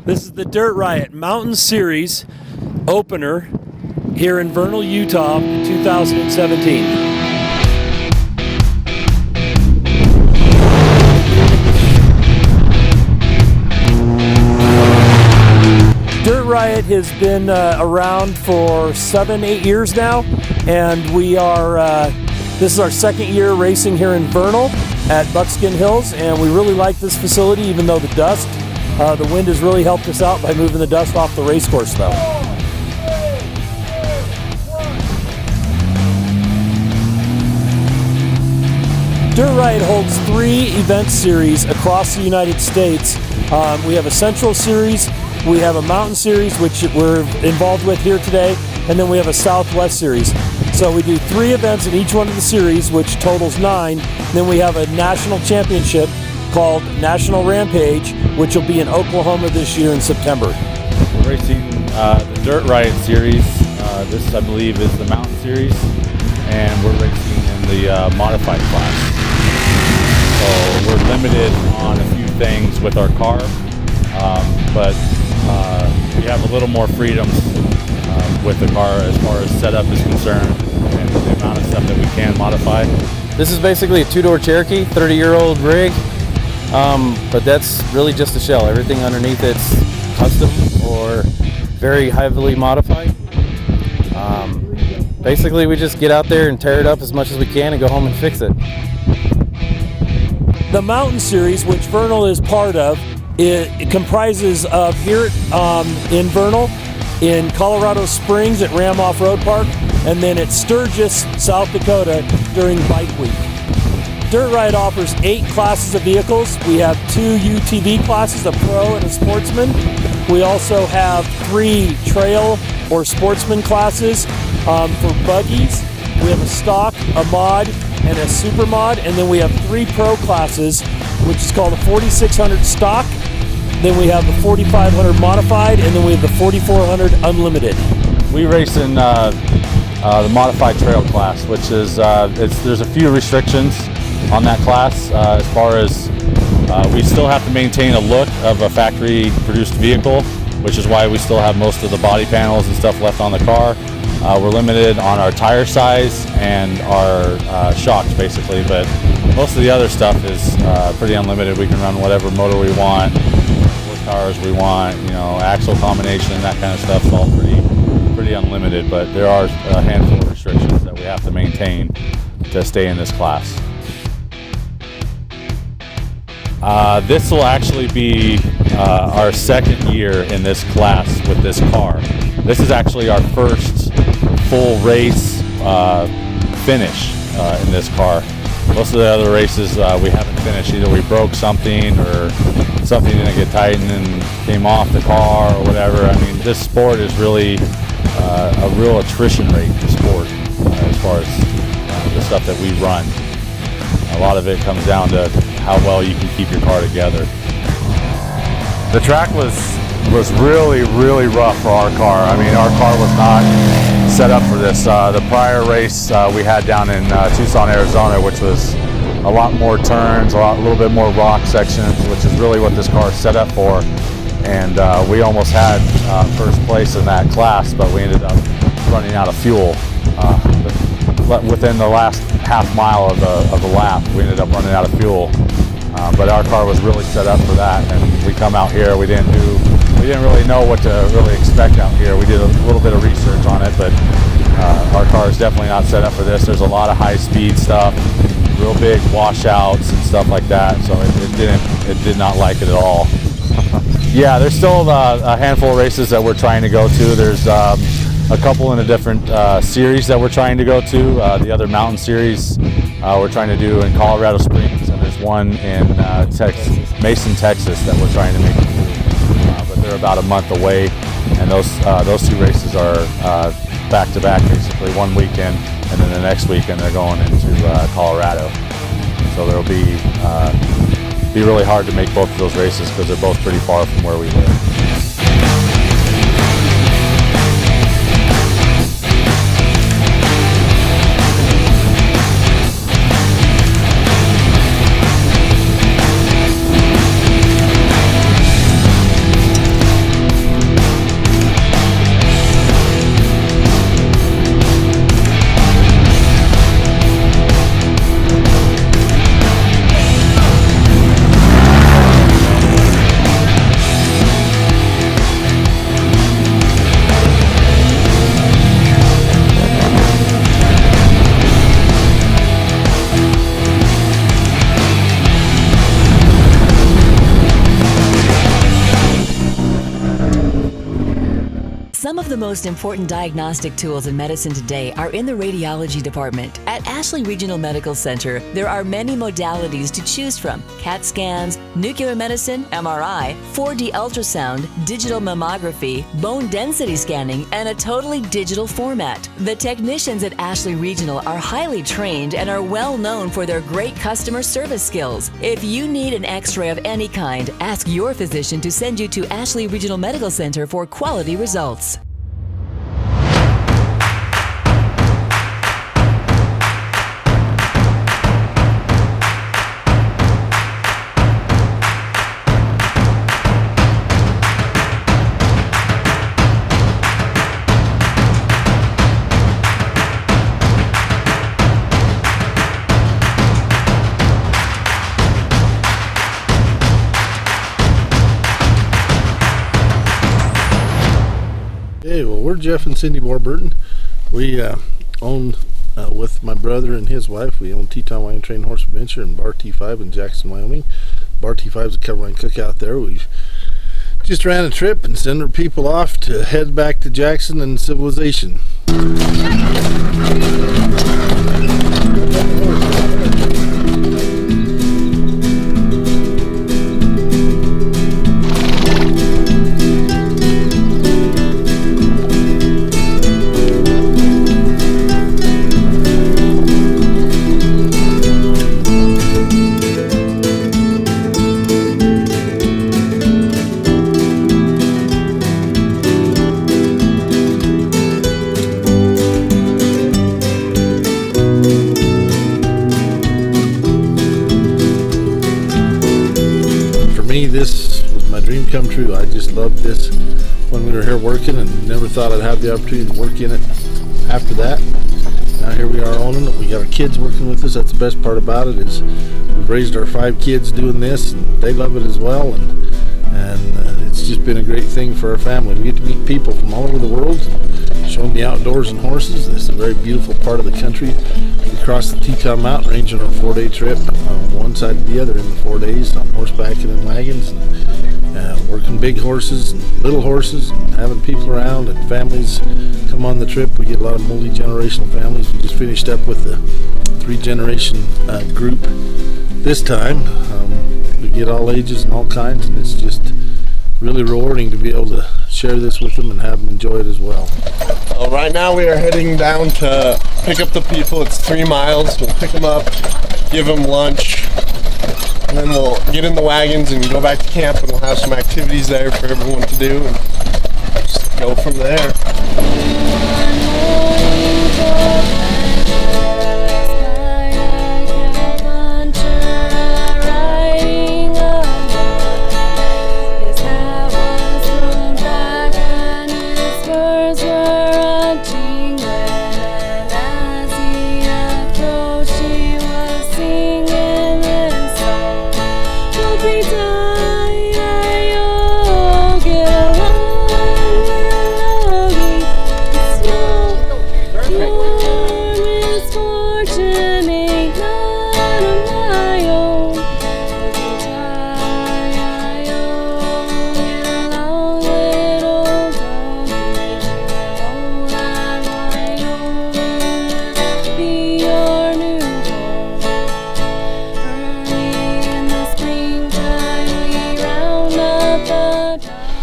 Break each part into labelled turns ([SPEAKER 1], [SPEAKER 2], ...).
[SPEAKER 1] This is the Dirt Riot Mountain Series opener here in Vernal, Utah, 2017. Dirt Riot has been around for 7-8 years now, and we are this is our second year racing here in Vernal at Buckskin Hills, and we really like this facility, even though the dust, the wind has really helped us out by moving the dust off the race course though. Dirt Riot holds 3 event series across the United States. We have a Central Series, we have a Mountain Series, which we're involved with here today, and then we have a Southwest Series. So we do 3 events in each one of the series, which totals 9. Then we have a national championship called National Rampage, which will be in Oklahoma this year in September.
[SPEAKER 2] We're racing the Dirt Riot Series. This, I believe, is the Mountain Series, and we're racing in the modified class. So we're limited on a few things with our car, but we have a little more freedom with the car as far as setup is concerned and the amount of stuff that we can modify.
[SPEAKER 3] This is basically a 2-door Cherokee, 30-year-old rig, but that's really just a shell. Everything underneath it's custom or very heavily modified. Basically, we just get out there and tear it up as much as we can and go home and fix it.
[SPEAKER 1] The Mountain Series, which Vernal is part of, it comprises of here in Vernal, in Colorado Springs at Ram Off-Road Park, and then at Sturgis, South Dakota during Bike Week. Dirt Riot offers 8 classes of vehicles. We have 2 UTV classes, a pro and a sportsman. We also have 3 trail or sportsman classes for buggies. We have a stock, a mod, and a super mod, and then we have 3 pro classes, which is called a 4600 stock. Then we have the 4500 modified, and then we have the 4400 unlimited.
[SPEAKER 2] We race in the modified trail class, which is there's a few restrictions on that class as far as we still have to maintain a look of a factory produced vehicle, which is why we still have most of the body panels and stuff left on the car. We're limited on our tire size and our shocks basically, but most of the other stuff is pretty unlimited. We can run whatever motor we want, what cars we want, you know, axle combination, that kind of stuff. It's all pretty unlimited, but there are a handful of restrictions that we have to maintain to stay in this class. This will actually be our second year in this class with this car. This is actually our first full race finish in this car. Most of the other races we haven't finished. Either we broke something or something didn't get tightened and came off the car or whatever. I mean, this sport is really a real attrition rate sport as far as the stuff that we run. A lot of it comes down to how well you can keep your car together. The track was really rough for our car. I mean, our car was not set up for this. The prior race we had down in Tucson, Arizona, which was a lot more turns, a little bit more rock sections, which is really what this car is set up for. And we almost had first place in that class, but we ended up running out of fuel. Within the last half mile of the lap, we ended up running out of fuel. But our car was really set up for that, and we come out here, we didn't really know what to really expect out here. We did a little bit of research on it, but our car is definitely not set up for this. There's a lot of high-speed stuff, real big washouts and stuff like that, so it did not like it at all. Yeah, there's still a handful of races that we're trying to go to. There's a couple in a different series that we're trying to go to. The other mountain series we're trying to do in Colorado Springs, and there's one in Mason, Texas that we're trying to make it to. But they're about a month away, and those 2 races are back-to-back, basically one weekend, and then the next weekend they're going into Colorado. So there'll be be really hard to make both of those races because they're both pretty far from where we live.
[SPEAKER 4] Some of the most important diagnostic tools in medicine today are in the radiology department. At Ashley Regional Medical Center, there are many modalities to choose from: CAT scans, nuclear medicine, MRI, 4D ultrasound, digital mammography, bone density scanning, and a totally digital format. The technicians at Ashley Regional are highly trained and are well known for their great customer service skills. If you need an x-ray of any kind, ask your physician to send you to Ashley Regional Medical Center for quality results.
[SPEAKER 5] Hey, well, we're Jeff and Cindy Warburton. We own, with my brother and his wife, we own Teton Wagon Train Horse Adventure and Bar-T-5 in Jackson, Wyoming. Bar-T-5 is a cover line cookout there. We just ran a trip and sent our people off to head back to Jackson and civilization. This was my dream come true. I just loved this when we were here working and never thought I'd have the opportunity to work in it after that. Now here we are owning it. We got our kids working with us. That's the best part about it, is we've raised our 5 kids doing this, and they love it as well, and it's just been a great thing for our family. We get to meet people from all over the world, show them the outdoors and horses. This is a very beautiful part of the country. We cross the Teton Mountain Range on our 4-day trip, on one side to the other in the 4 days, on horseback and in wagons, and working big horses and little horses, and having people around and families come on the trip. We get a lot of multi-generational families. We just finished up with the 3-generation group this time. We get all ages and all kinds, and it's just really rewarding to be able to share this with them and have them enjoy it as well.
[SPEAKER 6] Right now we are heading down to pick up the people. It's 3 miles. We'll pick them up, give them lunch, and then we'll get in the wagons and go back to camp, and we'll have some activities there for everyone to do and just go from there.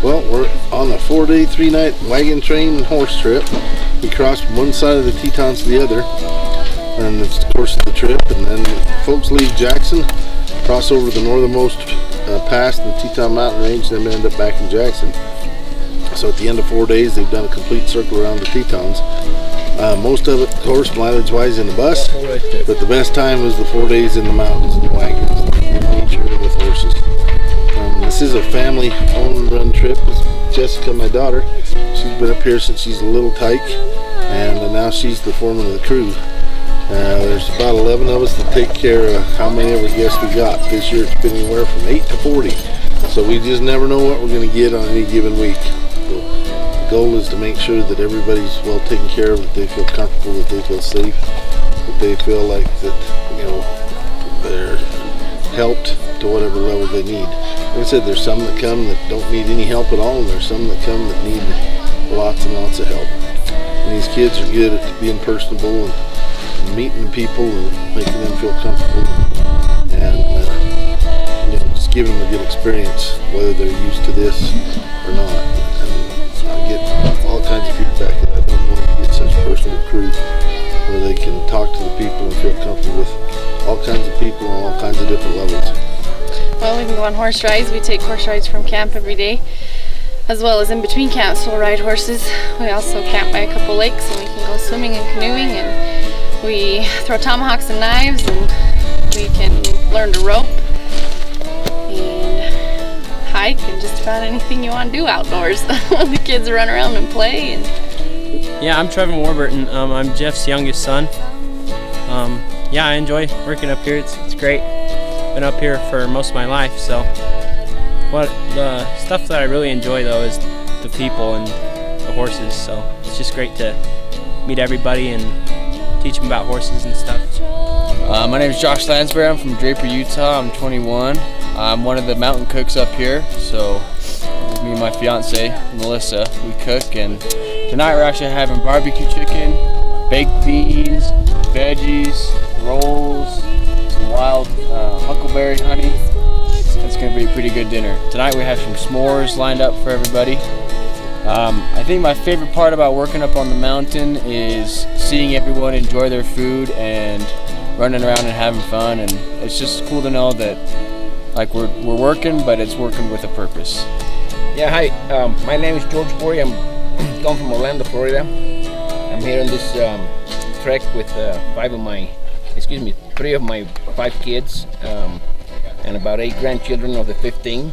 [SPEAKER 5] Well, we're on a 4-day, 3-night wagon train and horse trip. We crossed from one side of the Tetons to the other, and it's the course of the trip. And then folks leave Jackson, cross over the northernmost pass in the Teton Mountain Range, then end up back in Jackson. So at the end of 4 days, they've done a complete circle around the Tetons. Most of it, horse mileage-wise, in the bus, but the best time was the 4 days in the mountains in the wagons, in nature with horses. This is a family-owned run trip. It's Jessica, my daughter. She's been up here since she's a little tyke, and now she's the foreman of the crew. There's about 11 of us to take care of how many ever guests we got. This year it's been anywhere from 8 to 40. So we just never know what we're going to get on any given week. So the goal is to make sure that everybody's well taken care of, that they feel comfortable, that they feel safe, that they feel like that, you know, they're helped to whatever level they need. Like I said, there's some that come that don't need any help at all, and there's some that come that need lots and lots of help. And these kids are good at being personable and meeting people and making them feel comfortable, and you know, just giving them a good experience, whether they're used to this or not. And I get all kinds of feedback that I don't want to get such a personal crew where they can talk to the people and feel comfortable with all kinds of people on all kinds of different levels.
[SPEAKER 7] Well, we can go on horse rides. We take horse rides from camp every day, as well as in between camps we'll ride horses. We also camp by a couple lakes, and we can go swimming and canoeing, and we throw tomahawks and knives, and we can learn to rope and hike and just about anything you want to do outdoors. The kids run around and play.
[SPEAKER 8] Yeah, I'm Trevor Warburton. I'm Jeff's youngest son. Yeah, I enjoy working up here. It's great. Been up here for most of my life, so what the stuff that I really enjoy though is the people and the horses. So it's just great to meet everybody and teach them about horses and stuff.
[SPEAKER 9] My name is Josh Lansbury. I'm from Draper, Utah. I'm 21. I'm one of the mountain cooks up here. So me and my fiance, Melissa, we cook. And tonight we're actually having barbecue chicken, baked beans, veggies, rolls, some wild huckleberry honey. That's going to be a pretty good dinner. Tonight we have some s'mores lined up for everybody. I think my favorite part about working up on the mountain is seeing everyone enjoy their food and running around and having fun, and it's just cool to know that like we're working, but it's working with a purpose.
[SPEAKER 10] Yeah, hi. My name is George Bory. I'm come from Orlando, Florida. I'm here on this trek with three of my 5 kids and about 8 grandchildren of the 15.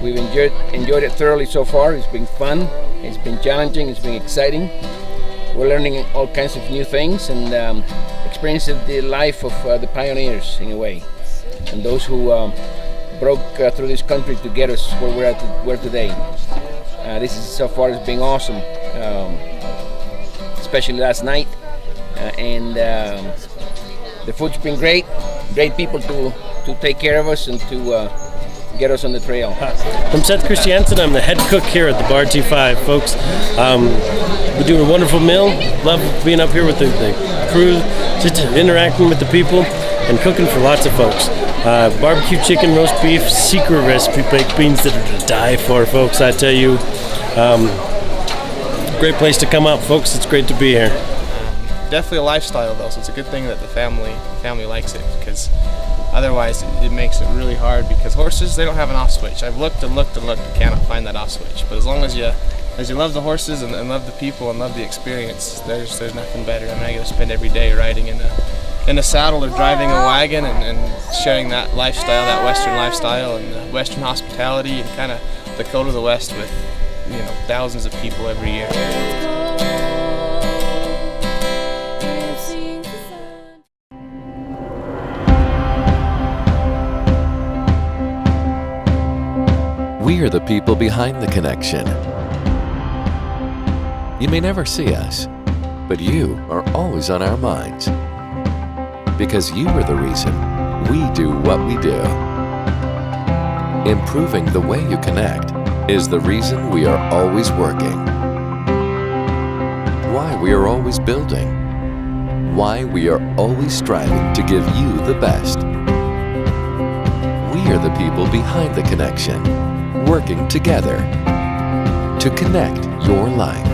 [SPEAKER 10] We've enjoyed it thoroughly so far. It's been fun, it's been challenging, it's been exciting. We're learning all kinds of new things and experiencing the life of the pioneers in a way, and those who broke through this country to get us where we're today. This is so far has been awesome, especially last night, and the food's been great people to take care of us and to get us on the trail.
[SPEAKER 11] I'm Seth Christiansen. I'm the head cook here at the Bar-T-5, folks. We're doing a wonderful meal. Love being up here with the crew, just interacting with the people and cooking for lots of folks. Barbecue chicken, roast beef, secret recipe baked beans that are to die for, folks, I tell you. Great place to come out, folks. It's great to be here.
[SPEAKER 12] Definitely a lifestyle though, so it's a good thing that the family likes it, because otherwise it makes it really hard, because horses, they don't have an off switch. I've looked and cannot find that off switch. But as long as you love the horses and love the people and love the experience, there's nothing better. I mean, I get to spend every day riding in a saddle or driving a wagon and sharing that lifestyle, that Western lifestyle and the Western hospitality, and kind of the code of the West with, you know, thousands of people every year.
[SPEAKER 13] We are the people behind the connection. You may never see us, but you are always on our minds. Because you are the reason we do what we do. Improving the way you connect is the reason we are always working. Why we are always building. Why we are always striving to give you the best. We are the people behind the connection, working together to connect your life.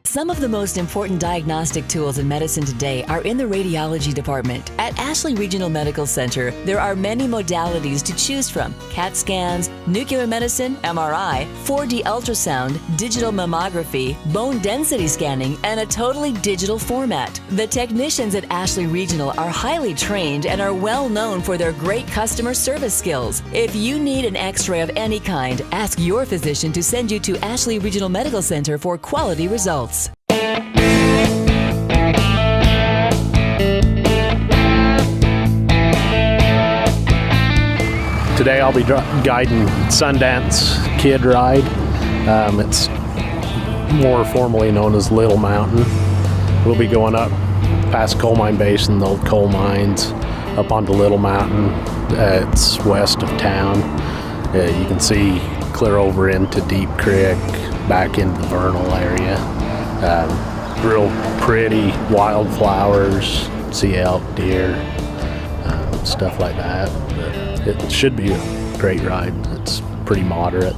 [SPEAKER 4] Some of the most important diagnostic tools in medicine today are in the radiology department. At Ashley Regional Medical Center, there are many modalities to choose from: CAT scans, nuclear medicine, MRI, 4D ultrasound, digital mammography, bone density scanning, and a totally digital format. The technicians at Ashley Regional are highly trained and are well known for their great customer service skills. If you need an x-ray of any kind, ask your physician to send you to Ashley Regional Medical Center for quality results.
[SPEAKER 14] Today I'll be guiding Sundance Kid Ride. It's more formally known as Little Mountain. We'll be going up past Coal Mine Basin, the old coal mines, up onto Little Mountain. It's west of town. You can see clear over into Deep Creek, back into the Vernal area. Real pretty wildflowers, see elk, deer, stuff like that. But it should be a great ride. It's pretty moderate,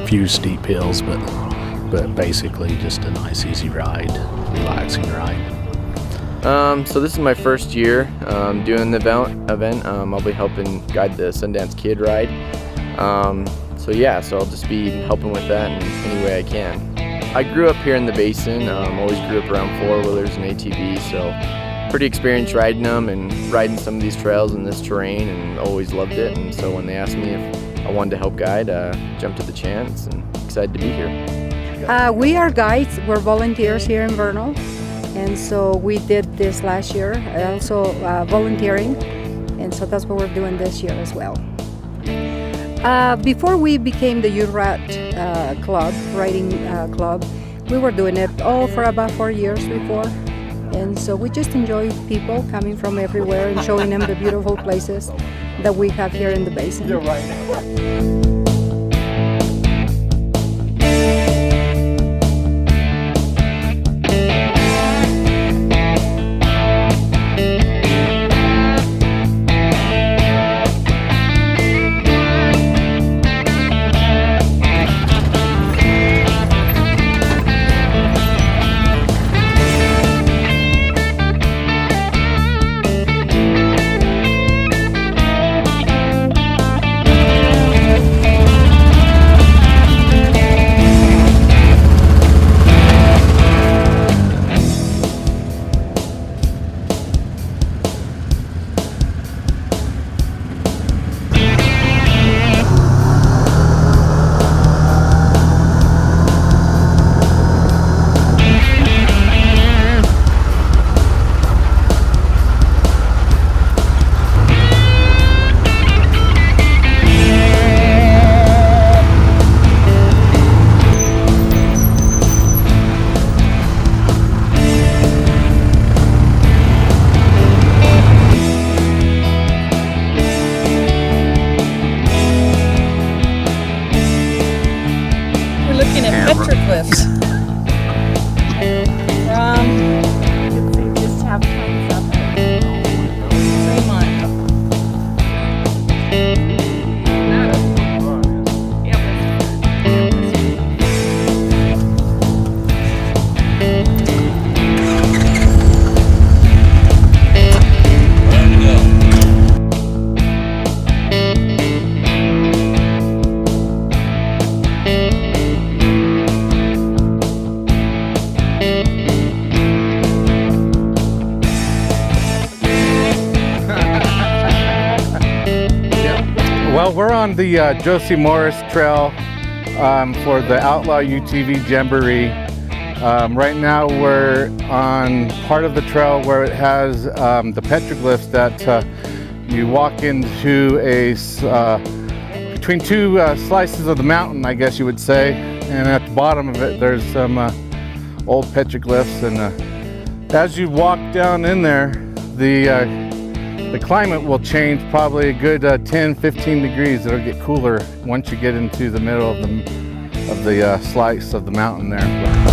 [SPEAKER 14] few steep hills, but basically just a nice easy ride, relaxing ride.
[SPEAKER 9] So this is my first year doing the event. I'll be helping guide the Sundance Kid Ride. So I'll just be helping with that in any way I can. I grew up here in the basin, always grew up around four-wheelers and ATVs, so pretty experienced riding them and riding some of these trails in this terrain, and always loved it. And so when they asked me if I wanted to help guide, jumped at the chance and excited to be here.
[SPEAKER 15] We are guides, we're volunteers here in Vernal, and so we did this last year, also volunteering, and so that's what we're doing this year as well. Before we became the Youth Club, riding club, we were doing it for about 4 years before. And so we just enjoy people coming from everywhere and showing them the beautiful places that we have here in the basin. You're right.
[SPEAKER 16] Well, we're on the Josie Morris Trail for the Outlaw ATV Jamboree. Right now we're on part of the trail where it has the petroglyphs that you walk into between two slices of the mountain, I guess you would say. And at the bottom of it, there's some old petroglyphs. And as you walk down in there, the climate will change probably a good 10-15 degrees. It'll get cooler once you get into the middle of the slice of the mountain there.